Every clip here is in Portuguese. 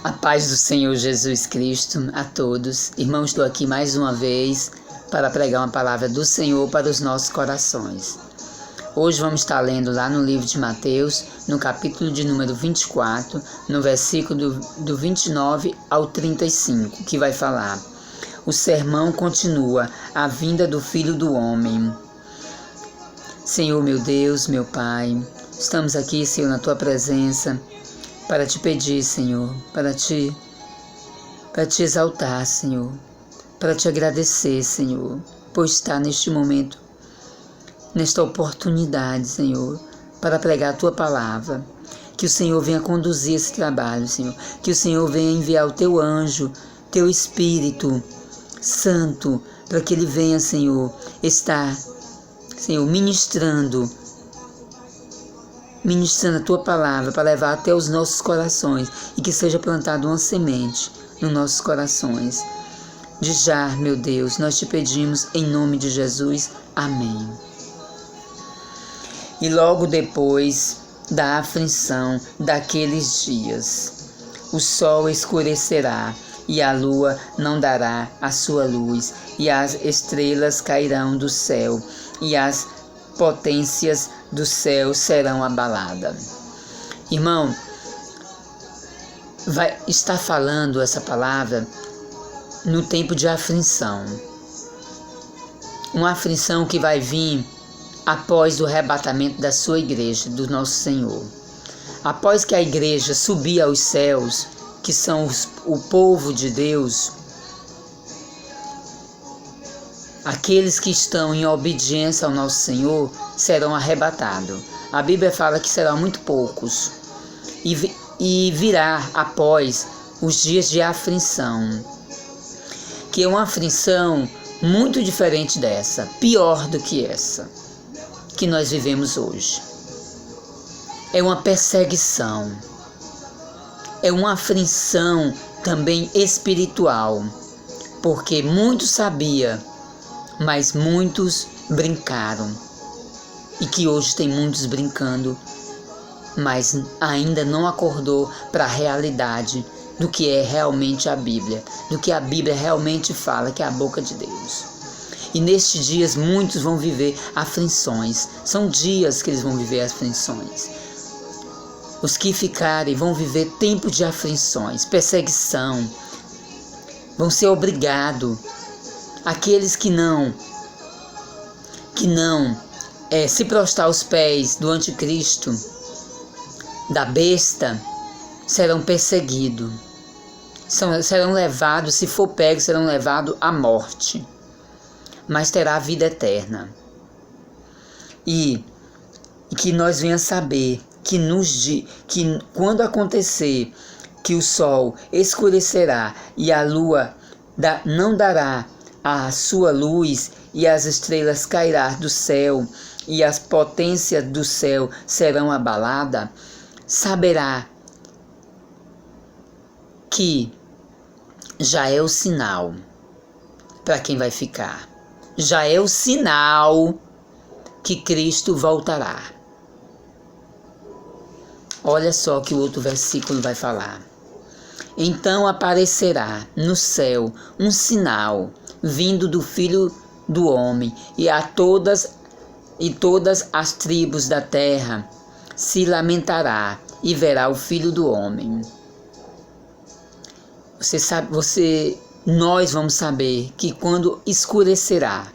A paz do Senhor Jesus Cristo a todos. Irmãos, estou aqui mais uma vez para pregar uma palavra do Senhor para os nossos corações. Hoje vamos estar lendo lá no livro de Mateus, no capítulo de número 24, no versículo do 29 ao 35, que vai falar: o sermão continua, a vinda do Filho do Homem. Senhor, meu Deus, meu Pai, estamos aqui, Senhor, na Tua presença, para Te pedir, Senhor, para te exaltar, Senhor, para Te agradecer, Senhor, por estar neste momento, nesta oportunidade, Senhor, para pregar a Tua palavra. Que o Senhor venha conduzir esse trabalho, Senhor, que o Senhor venha enviar o Teu anjo, Teu Espírito Santo, para que Ele venha, Senhor, estar, Senhor, ministrando a Tua palavra para levar até os nossos corações e que seja plantada uma semente nos nossos corações. De já, meu Deus, nós Te pedimos em nome de Jesus. Amém. E logo depois da aflição daqueles dias, o sol escurecerá e a lua não dará a sua luz, e as estrelas cairão do céu, e as potências do céu serão abaladas. Irmão, vai estar falando essa palavra no tempo de aflição. Uma aflição que vai vir após o arrebatamento da sua igreja, do nosso Senhor. Após que a igreja subir aos céus, que são o povo de Deus, aqueles que estão em obediência ao nosso Senhor serão arrebatados. A Bíblia fala que serão muito poucos. E virá após os dias de aflição, que é uma aflição muito diferente dessa, pior do que essa que nós vivemos hoje. É uma perseguição, é uma aflição também espiritual, porque muitos sabiam, mas muitos brincaram, e que hoje tem muitos brincando, mas ainda não acordou para a realidade do que é realmente a Bíblia, do que a Bíblia realmente fala, que é a boca de Deus. E nestes dias muitos vão viver aflições, são dias que eles vão viver aflições. Os que ficarem vão viver tempo de aflições, perseguição, vão ser obrigados. Aqueles que não se prostrar aos pés do anticristo, da besta, serão perseguidos, serão levados, se for pego, serão levados à morte, mas terá a vida eterna. E que nós venhamos saber que quando acontecer que o sol escurecerá e a lua não dará a sua luz, e as estrelas cairão do céu, e as potências do céu serão abaladas, saberá que já é o sinal para quem vai ficar. Já é o sinal que Cristo voltará. Olha só que o outro versículo vai falar. Então aparecerá no céu um sinal vindo do Filho do Homem, e todas as tribos da terra se lamentará e verá o Filho do Homem. Nós vamos saber que quando escurecerá,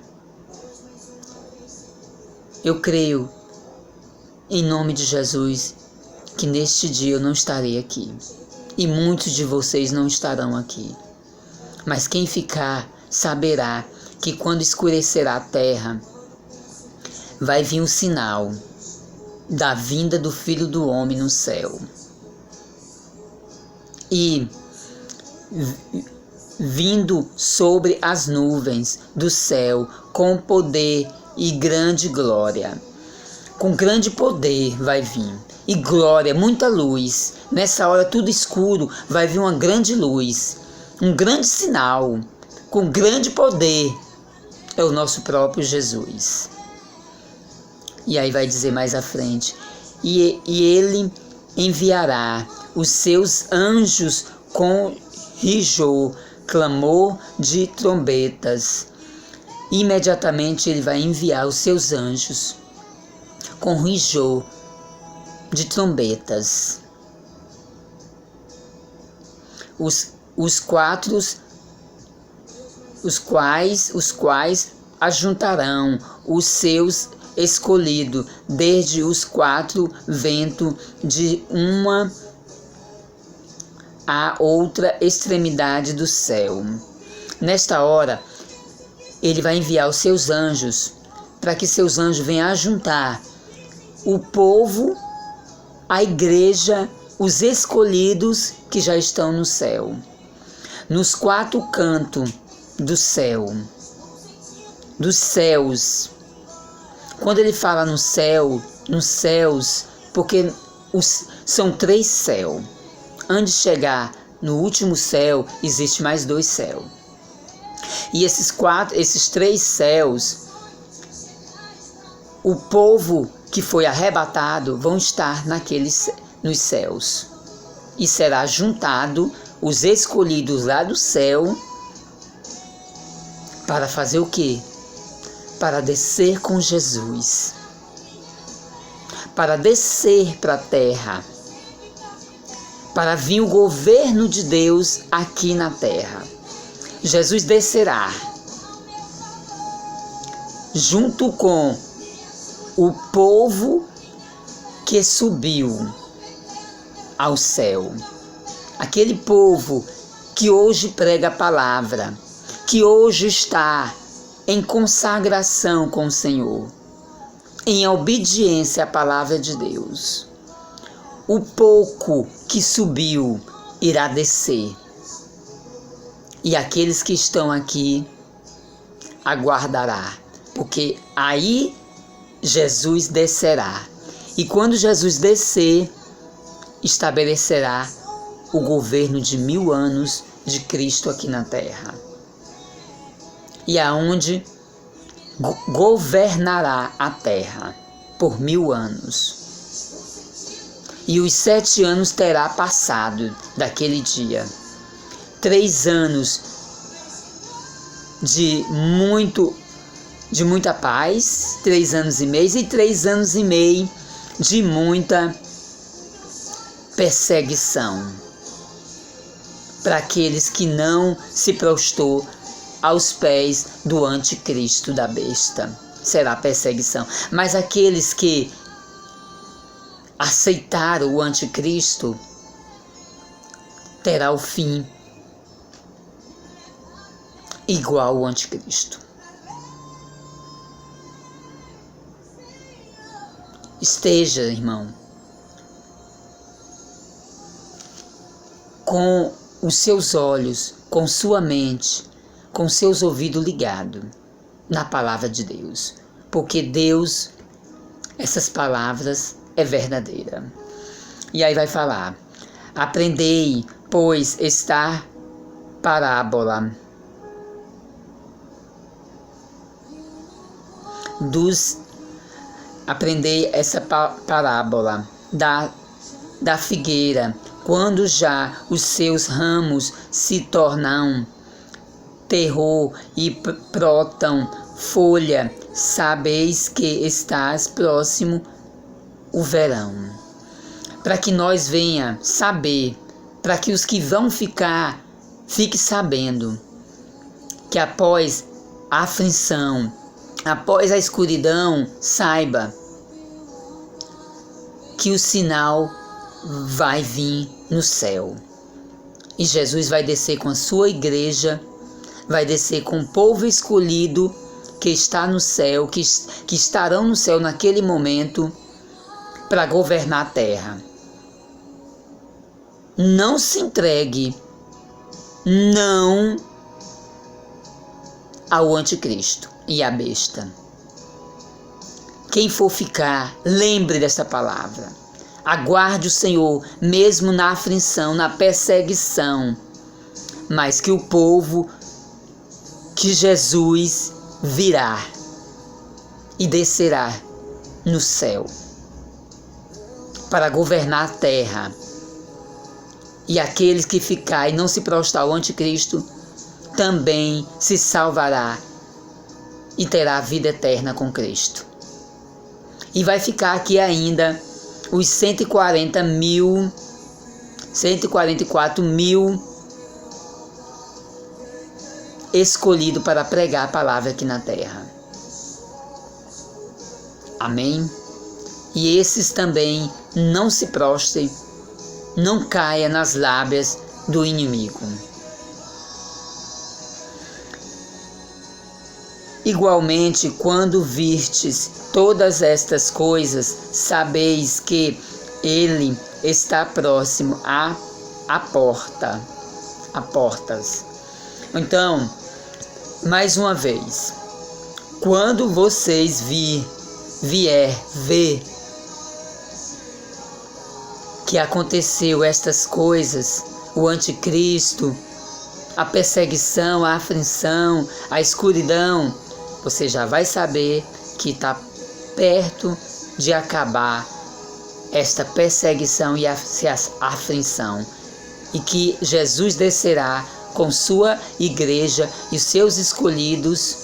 eu creio, em nome de Jesus, que neste dia eu não estarei aqui. E muitos de vocês não estarão aqui. Mas quem ficar saberá que quando escurecerá a terra, vai vir um sinal da vinda do Filho do Homem no céu. E vindo sobre as nuvens do céu com poder e grande glória. Com grande poder vai vir. E glória, muita luz. Nessa hora tudo escuro, vai vir uma grande luz. Um grande sinal, com grande poder. É o nosso próprio Jesus. E aí vai dizer mais à frente: e ele enviará os seus anjos com rigor, clamor de trombetas. Imediatamente ele vai enviar os seus anjos com rigor de trombetas. Os quais ajuntarão os seus escolhidos desde os quatro ventos de uma a outra extremidade do céu. Nesta hora, ele vai enviar os seus anjos, para que seus anjos venham ajuntar o povo, a igreja, os escolhidos que já estão no céu, nos quatro cantos do céu, dos céus. Quando ele fala no céu, nos céus, porque são 3 céus. Antes de chegar no último céu, existe mais 2 céus. E esses 3 céus, o povo que foi arrebatado vão estar nos céus. E será juntado os escolhidos lá do céu para fazer o quê? Para descer com Jesus. Para descer para a terra. Para vir o governo de Deus aqui na terra. Jesus descerá junto com o povo que subiu ao céu. Aquele povo que hoje prega a palavra, que hoje está em consagração com o Senhor, em obediência à palavra de Deus. O pouco que subiu irá descer. E aqueles que estão aqui aguardará, porque aí Jesus descerá. E quando Jesus descer, estabelecerá o governo de 1000 anos de Cristo aqui na terra. E aonde governará a terra por 1000 anos. E os 7 anos terá passado daquele dia. 3 anos de muita paz, 3 anos e meio, e 3 anos e meio de muita perseguição para aqueles que não se prostrou aos pés do anticristo, da besta. Será perseguição. Mas aqueles que aceitaram o anticristo terá o fim igual ao anticristo. Esteja, irmão, com os seus olhos, com sua mente, com seus ouvidos ligados na palavra de Deus, porque Deus, essas palavras é verdadeira. E aí vai falar: aprendei, pois, esta parábola aprendei essa parábola da figueira. Quando já os seus ramos se tornam terror e brotam folha, sabeis que estás próximo o verão. Para que nós venha saber, para que os que vão ficar, fiquem sabendo que após a aflição, após a escuridão, saiba que o sinal vai vir no céu. E Jesus vai descer com a sua igreja, vai descer com o povo escolhido que está no céu, que estarão no céu naquele momento, para governar a terra. Não se entregue, não ao anticristo e à besta. Quem for ficar, lembre dessa palavra. Aguarde o Senhor, mesmo na aflição, na perseguição, mas que o povo, que Jesus virá e descerá no céu para governar a terra E aqueles que ficar e não se prostrar ao anticristo também se salvará e terá vida eterna com Cristo. E vai ficar aqui ainda os 144 mil escolhidos para pregar a palavra aqui na terra. Amém? E esses também não se prostrem, não caia nas lábias do inimigo. Igualmente, quando vistes todas estas coisas, sabeis que ele está próximo à portas. Então, mais uma vez, quando vocês vier ver que aconteceu estas coisas, o anticristo, a perseguição, a aflição, a escuridão, você já vai saber que está perto de acabar esta perseguição e a aflição, e que Jesus descerá com sua igreja e seus escolhidos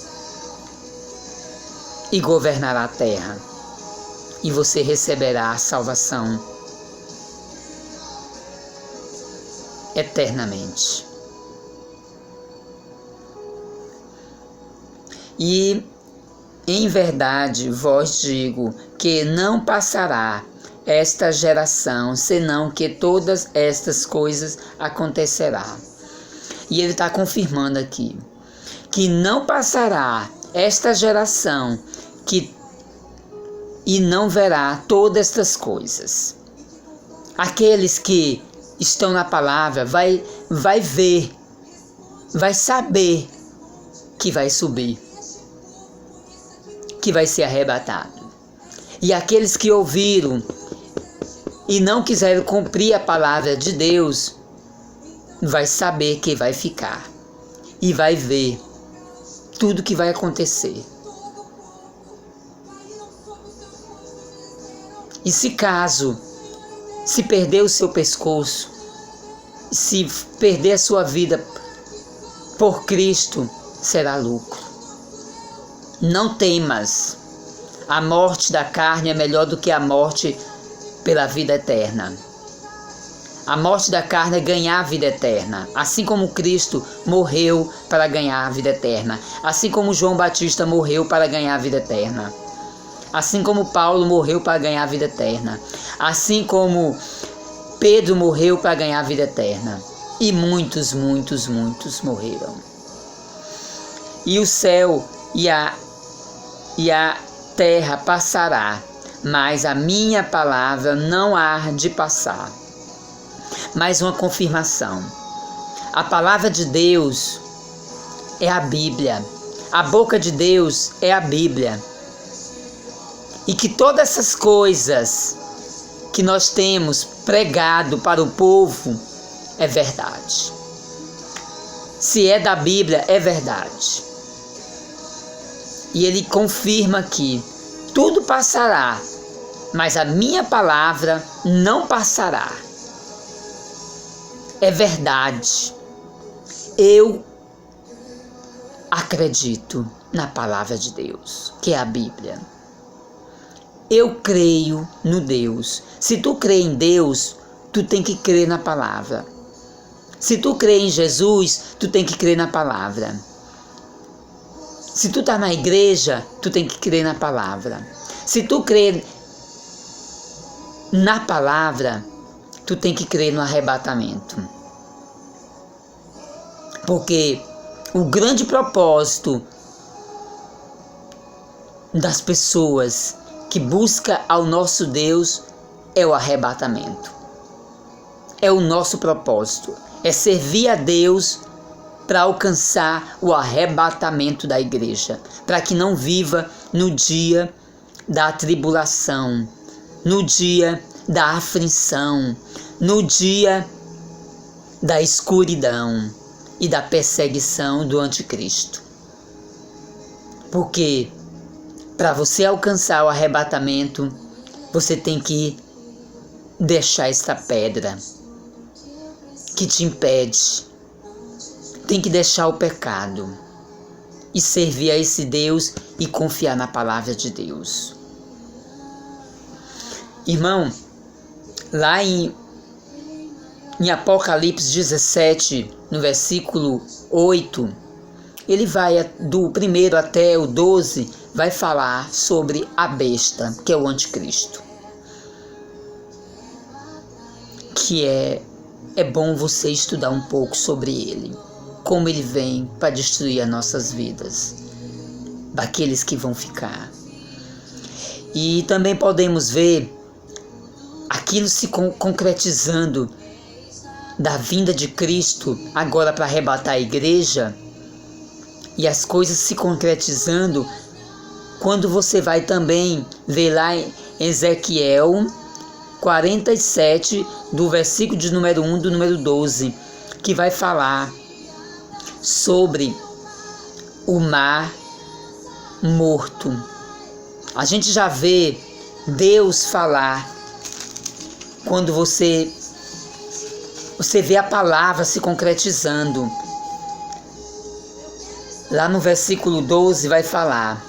e governará a terra, e você receberá a salvação eternamente. E em verdade vos digo que não passará esta geração, senão que todas estas coisas acontecerá. E ele está confirmando aqui que não passará esta geração e não verá todas estas coisas. Aqueles que estão na palavra vai ver, vai saber que vai subir, que vai ser arrebatado. E aqueles que ouviram e não quiseram cumprir a palavra de Deus, vai saber que vai ficar e vai ver tudo que vai acontecer. E se perder o seu pescoço, se perder a sua vida por Cristo, será lucro. Não temas. A morte da carne é melhor do que a morte pela vida eterna. A morte da carne é ganhar a vida eterna. Assim como Cristo morreu para ganhar a vida eterna. Assim como João Batista morreu para ganhar a vida eterna. Assim como Paulo morreu para ganhar a vida eterna. Assim como Pedro morreu para ganhar a vida eterna. E muitos morreram. E o céu e a terra passará, mas a minha palavra não há de passar. Mais uma confirmação. A palavra de Deus é a Bíblia. A boca de Deus é a Bíblia. E que todas essas coisas que nós temos pregado para o povo é verdade. Se é da Bíblia, é verdade. E ele confirma que tudo passará, mas a minha palavra não passará. É verdade. Eu acredito na palavra de Deus, que é a Bíblia. Eu creio no Deus. Se tu crê em Deus, tu tem que crer na palavra. Se tu crê em Jesus, tu tem que crer na palavra. Se tu está na igreja, tu tem que crer na palavra. Se tu crê na palavra, tu tem que crer no arrebatamento. Porque o grande propósito das pessoas que buscam ao nosso Deus é o arrebatamento. É o nosso propósito. É servir a Deus para alcançar o arrebatamento da igreja, para que não viva no dia da tribulação, no dia da aflição, no dia da escuridão e da perseguição do anticristo. Porque para você alcançar o arrebatamento, você tem que deixar esta pedra. que te impede. Tem que deixar o pecado e servir a esse Deus e confiar na palavra de Deus. Irmão, lá em Apocalipse 17, no versículo 8, ele vai do 1 até o 12, vai falar sobre a besta, que é o anticristo. Que é bom você estudar um pouco sobre ele, como ele vem para destruir as nossas vidas, daqueles que vão ficar. E também podemos ver aquilo se concretizando da vinda de Cristo agora para arrebatar a igreja, e as coisas se concretizando quando você vai também ver lá em Ezequiel 47, do versículo de número 1 do número 12, que vai falar sobre o mar morto. A gente já vê Deus falar quando você vê a palavra se concretizando. Lá no versículo 12 vai falar.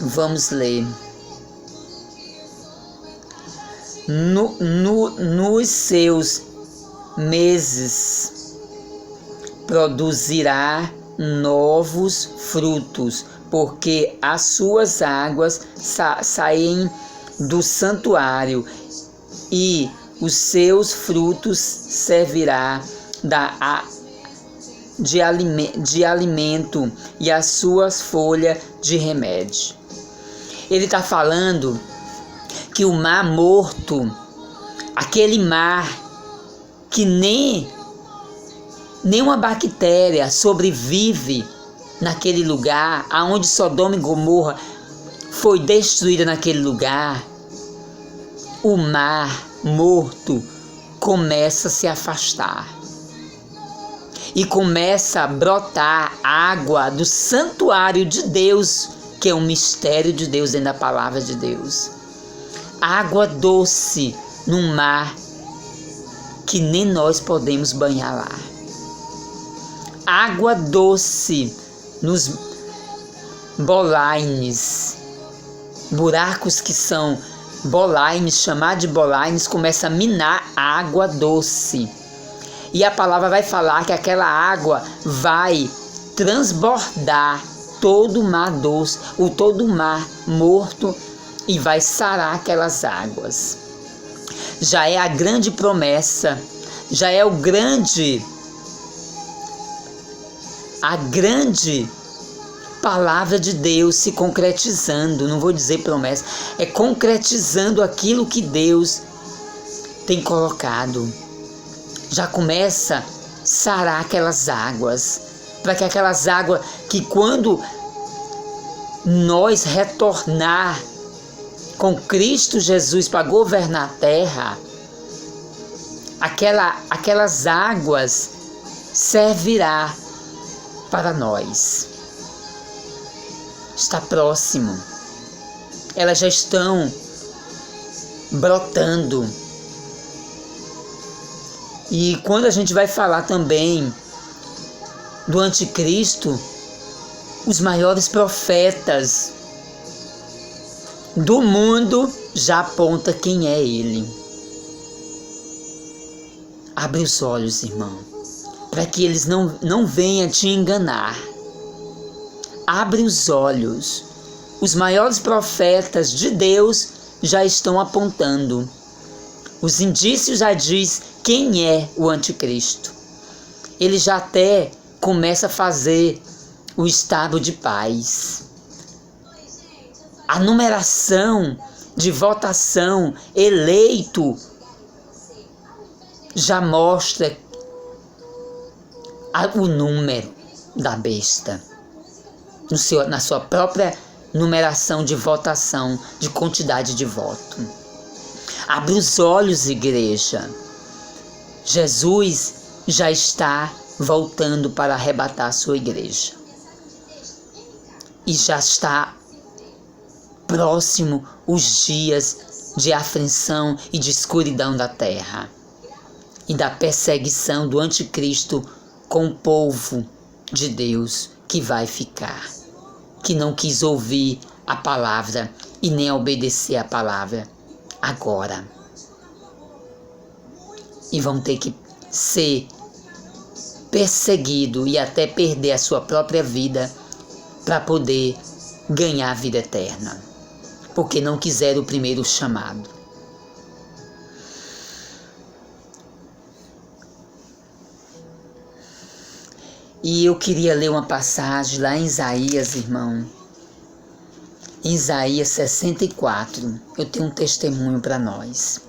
Vamos ler. Nos seus meses produzirá novos frutos, porque as suas águas saem do santuário, e os seus frutos servirá de alimento, e as suas folhas de remédio. Ele está falando que o mar morto, aquele mar que nem uma bactéria sobrevive naquele lugar, aonde Sodoma e Gomorra foi destruída naquele lugar, o mar morto começa a se afastar e começa a brotar água do santuário de Deus, que é um mistério de Deus dentro da palavra de Deus. Água doce num mar que nem nós podemos banhar lá. Água doce nos bolaines, buracos que são bolaines, chamar de bolaines, começa a minar água doce. E a palavra vai falar que aquela água vai transbordar todo o mar doce, todo o mar morto, e vai sarar aquelas águas. Já é a grande promessa, já é a grande palavra de Deus se concretizando. Não vou dizer promessa, é concretizando aquilo que Deus tem colocado. Já começa a sarar aquelas águas, para que aquelas águas que quando nós retornar com Cristo Jesus para governar a terra, aquelas águas servirá para nós. Está próximo. Elas já estão brotando. E quando a gente vai falar também do anticristo, os maiores profetas do mundo já apontam quem é ele. Abre os olhos, irmão, para que eles não venham te enganar. Abre os olhos. Os maiores profetas de Deus já estão apontando. Os indícios já diz quem é o anticristo. Ele já até começa a fazer o estado de paz. A numeração de votação eleito já mostra o número da besta na sua própria numeração de votação, de quantidade de voto. Abre os olhos, igreja. Jesus já está voltando para arrebatar a sua igreja. E já está próximo os dias de aflição e de escuridão da terra. e da perseguição do anticristo com o povo de Deus que vai ficar, que não quis ouvir a palavra e nem obedecer a palavra agora. E vão ter que ser perseguido e até perder a sua própria vida para poder ganhar a vida eterna, porque não quiseram o primeiro chamado. E eu queria ler uma passagem lá em Isaías, irmão. Em Isaías 64, eu tenho um testemunho para nós.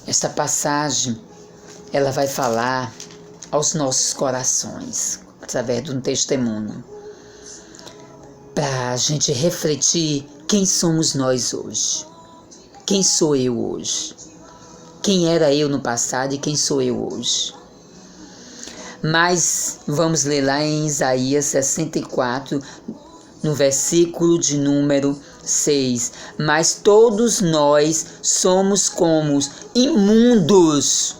Esta passagem, ela vai falar aos nossos corações, através de um testemunho, para a gente refletir quem somos nós hoje. Quem sou eu hoje? Quem era eu no passado e quem sou eu hoje? Mas vamos ler lá em Isaías 64, no versículo de número 6. Mas todos nós somos como imundos,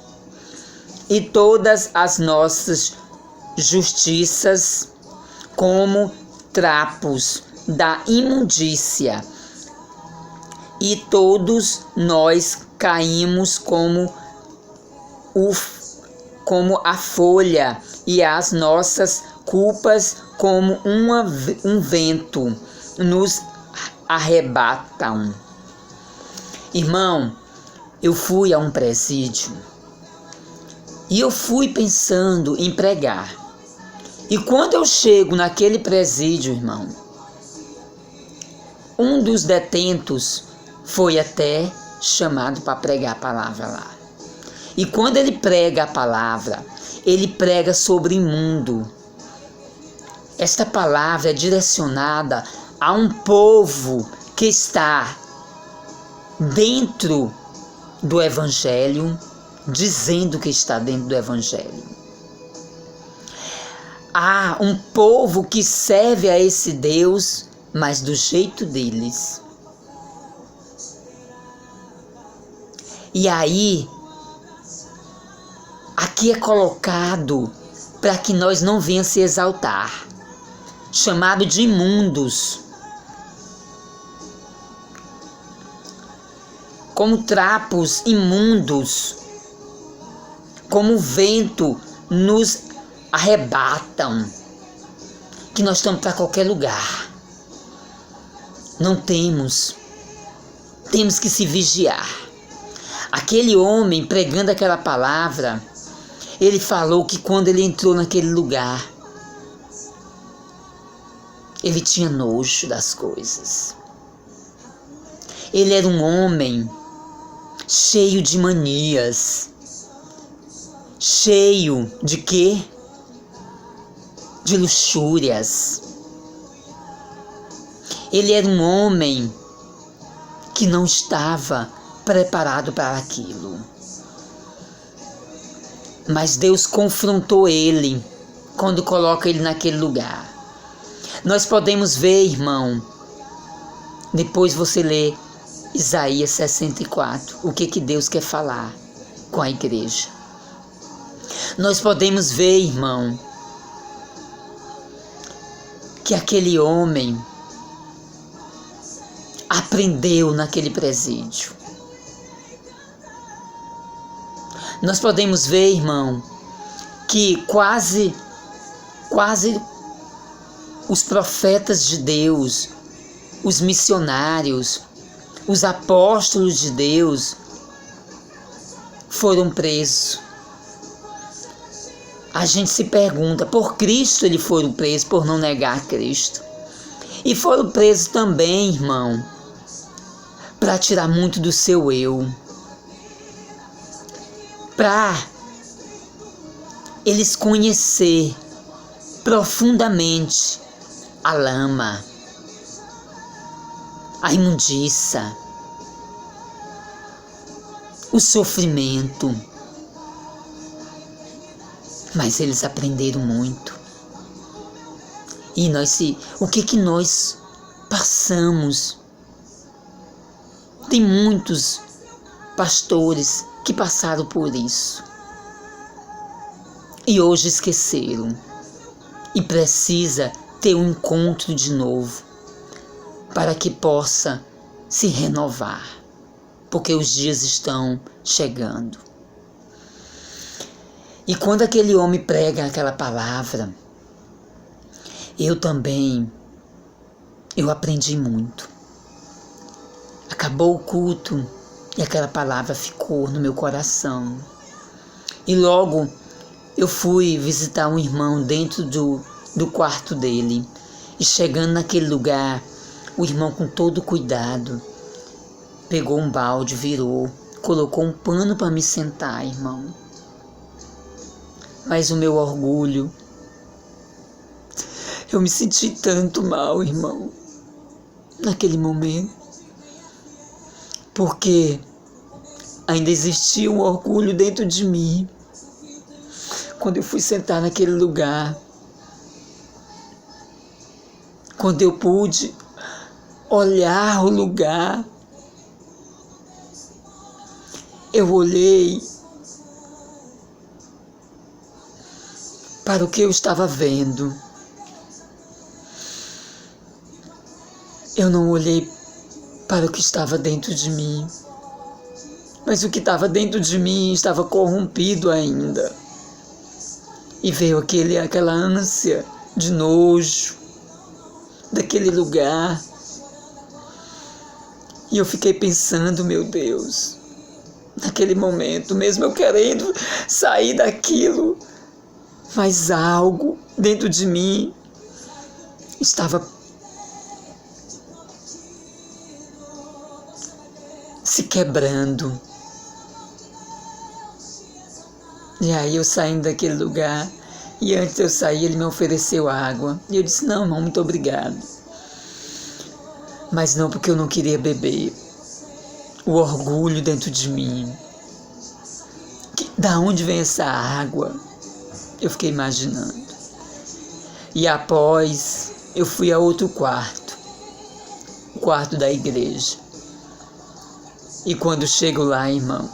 e todas as nossas justiças como trapos da imundícia. E todos nós caímos como a folha, e as nossas culpas como um vento nos arrebatam. Irmão, eu fui a um presídio e eu fui pensando em pregar. E quando eu chego naquele presídio, irmão, um dos detentos foi até chamado para pregar a palavra lá. E quando ele prega a palavra, ele prega sobre imundo. Esta palavra é direcionada a um povo que está dentro do Evangelho, dizendo que está dentro do Evangelho. Há um povo que serve a esse Deus, mas do jeito deles. E aí, aqui é colocado para que nós não venhamos se exaltar, chamado de imundos, como trapos imundos, como o vento nos arrebatam, que nós estamos para qualquer lugar. Não temos que se vigiar. Aquele homem pregando aquela palavra, ele falou que quando ele entrou naquele lugar, ele tinha nojo das coisas. Ele era um homem cheio de manias. Cheio de quê? De luxúrias. Ele era um homem que não estava preparado para aquilo. Mas Deus confrontou ele quando coloca ele naquele lugar. Nós podemos ver, irmão, depois você lê Isaías 64, o que Deus quer falar com a igreja. Nós podemos ver, irmão, que aquele homem aprendeu naquele presídio. Nós podemos ver, irmão, que quase os profetas de Deus, os missionários, os apóstolos de Deus foram presos. A gente se pergunta, por Cristo eles foram presos, por não negar Cristo. E foram presos também, irmão, para tirar muito do seu eu. Para eles conhecer profundamente a lama, a imundícia, o sofrimento. Mas eles aprenderam muito. E o que nós passamos? Tem muitos pastores que passaram por isso e hoje esqueceram e precisa ter um encontro de novo para que possa se renovar, porque os dias estão chegando. E quando aquele homem prega aquela palavra, eu aprendi muito. Acabou o culto e aquela palavra ficou no meu coração. E logo eu fui visitar um irmão dentro do quarto dele. E chegando naquele lugar, o irmão, com todo cuidado, pegou um balde, virou, colocou um pano para me sentar, irmão. Mas o meu orgulho, eu me senti tanto mal, irmão, naquele momento, porque ainda existia um orgulho dentro de mim. Quando eu fui sentar naquele lugar, quando eu pude olhar o lugar, eu olhei para o que eu estava vendo. Eu não olhei para o que estava dentro de mim, mas o que estava dentro de mim estava corrompido ainda. E veio aquela ânsia de nojo daquele lugar. E eu fiquei pensando, meu Deus, naquele momento, mesmo eu querendo sair daquilo, mas algo dentro de mim estava se quebrando. E aí eu saindo daquele lugar, e antes de eu sair ele me ofereceu água. E eu disse, não, irmão, muito obrigado. Mas não porque eu não queria beber. O orgulho dentro de mim. Da onde vem essa água? Eu fiquei imaginando. E após, eu fui a outro quarto. O quarto da igreja. E quando chego lá, irmão,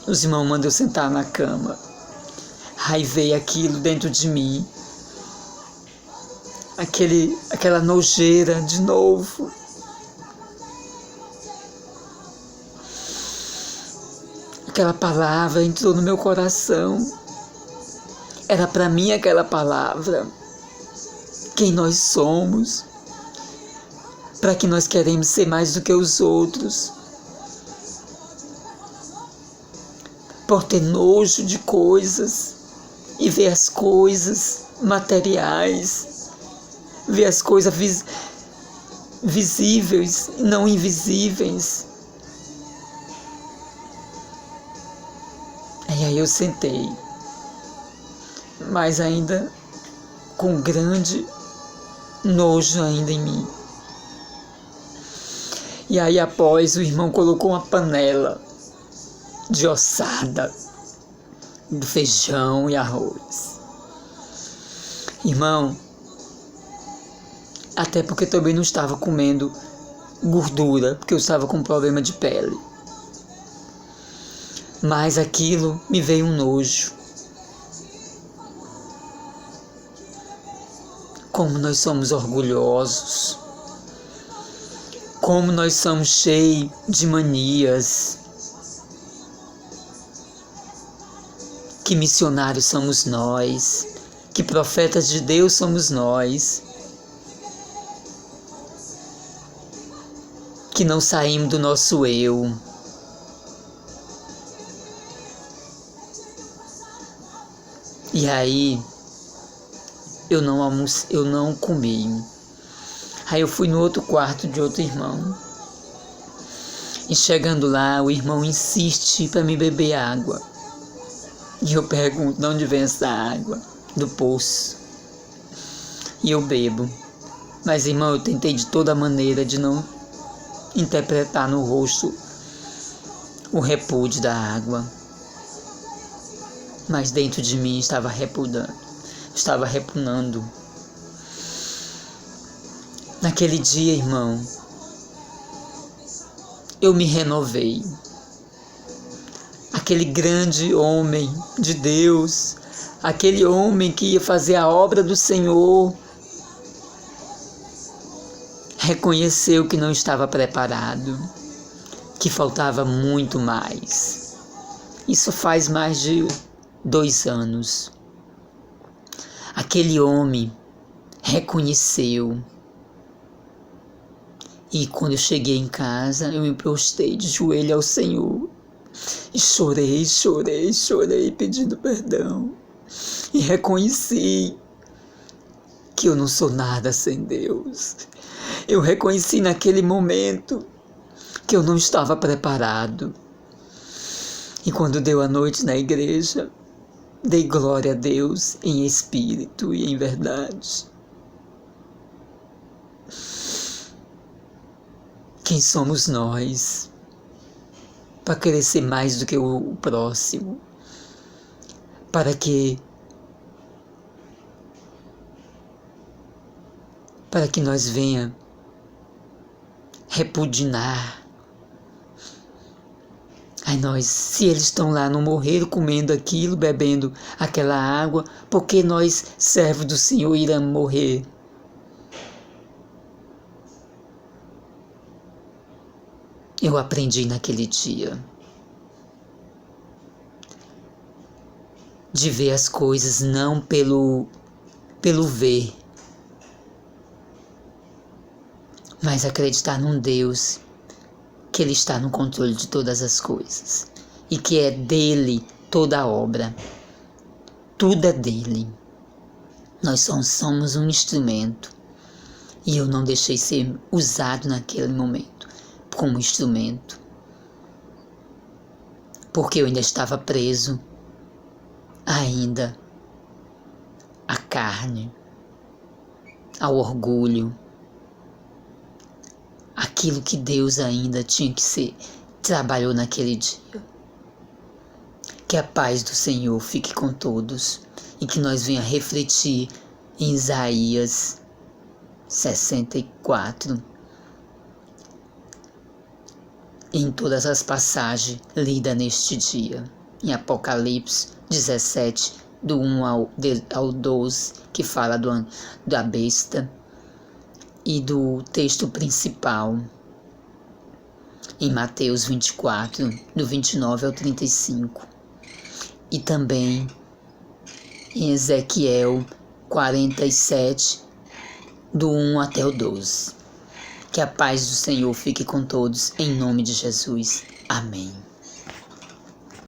os irmãos mandam eu sentar na cama. Aí veio aquilo dentro de mim. Aquela nojeira de novo. Aquela palavra entrou no meu coração. Era para mim aquela palavra. Quem nós somos. Para que nós queremos ser mais do que os outros. Por ter nojo de coisas. E ver as coisas materiais. Ver as coisas visíveis e não invisíveis. E aí eu sentei, mas ainda com grande nojo ainda em mim. E aí após o irmão colocou uma panela de ossada, de feijão e arroz. Irmão, até porque também não estava comendo gordura, porque eu estava com problema de pele. Mas aquilo me veio um nojo. Como nós somos orgulhosos. Como nós somos cheios de manias. Que missionários somos nós. Que profetas de Deus somos nós. Que não saímos do nosso eu. E aí, eu não comi. Aí eu fui no outro quarto de outro irmão. E chegando lá, o irmão insiste para me beber água. E eu pergunto, de onde vem essa água? Do poço. E eu bebo. Mas, irmão, eu tentei de toda maneira de não interpretar no rosto o repúdio da água. Mas dentro de mim estava repugnando. Naquele dia, irmão, eu me renovei. aquele grande homem de Deus, aquele homem que ia fazer a obra do Senhor, reconheceu que não estava preparado, que faltava muito mais. Isso faz mais de 2 anos. Aquele homem reconheceu. E quando eu cheguei em casa, eu me prostei de joelho ao Senhor. E chorei, pedindo perdão. E reconheci que eu não sou nada sem Deus. Eu reconheci naquele momento que eu não estava preparado. E quando deu a noite na igreja, dei glória a Deus em espírito e em verdade. Quem somos nós para querer ser mais do que o próximo? Para que nós venha repudiar. Aí nós, se eles estão lá no morreiro comendo aquilo, bebendo aquela água, por que nós, servos do Senhor, iremos morrer? Eu aprendi naquele dia de ver as coisas não pelo ver, mas acreditar num Deus que Ele está no controle de todas as coisas e que é dele toda a obra. Tudo é dele. Nós só somos um instrumento e eu não deixei ser usado naquele momento como instrumento, porque eu ainda estava preso ainda à carne, ao orgulho, aquilo que Deus ainda tinha que ser, trabalhou naquele dia. Que a paz do Senhor fique com todos e que nós venha refletir em Isaías 64, em todas as passagens lidas neste dia, em Apocalipse 17, do 1 ao 12, que fala da besta, e do texto principal, em Mateus 24, do 29 ao 35, e também em Ezequiel 47, do 1 até o 12. Que a paz do Senhor fique com todos, em nome de Jesus. Amém.